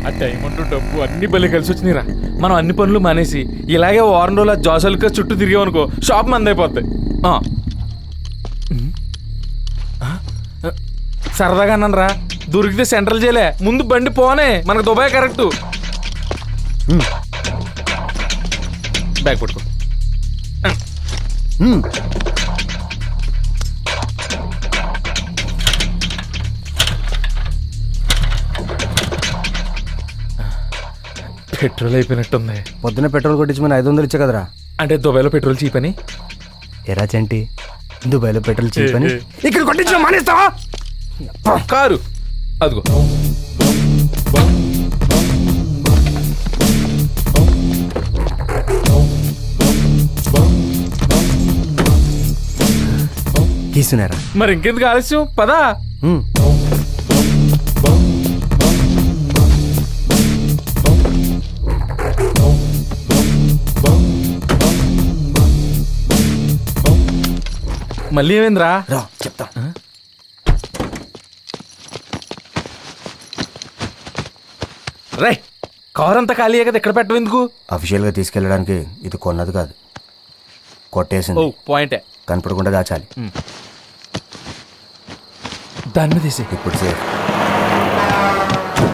ఆ టైం అంటూ డబ్బు అన్ని బలి కలిసి వచ్చినాయిరా. మనం అన్ని పనులు మానేసి ఇలాగే వారం రోజులు ఆ జోసల్కా చుట్టూ తిరిగామనుకో షాప్ మందైపోతాయి. సరదాగా అన్నాను రా, దొరికితే సెంట్రల్ జైలే, ముందు బండి పోనే, మనకు దుబాయ్ కరెక్టు. బ్యాగ్ పట్టుకో. పెట్రోల్ అయిపోయినట్టుంది. పొద్దున్న పెట్రోల్ కొట్టించమని 500 ఇచ్చా కదరా. అంటే దుబాయ్లో పెట్రోల్ చీప్ అని. ఎరా చంటి, దుబాయ్లో పెట్రోల్ చీప్ అని ఇక్కడ కొట్టించడం మానేస్తావా? కారు అదిగో. తీసుకున్నారా? మరి ఇంకెందుకు ఆలస్యం, పదా. మళ్ళీ ఏమైందిరా? చెప్తా. రే, కార్ అంతా ఖాళీ కదా, ఎక్కడ పెట్టవు ఎందుకు? అఫీషియల్గా తీసుకెళ్ళడానికి ఇది కొన్నది కాదు, కొట్టేసింది. పాయింటే. కనపడకుండా దాచాలి. దాని మీద ఇప్పుడు సేఫ్.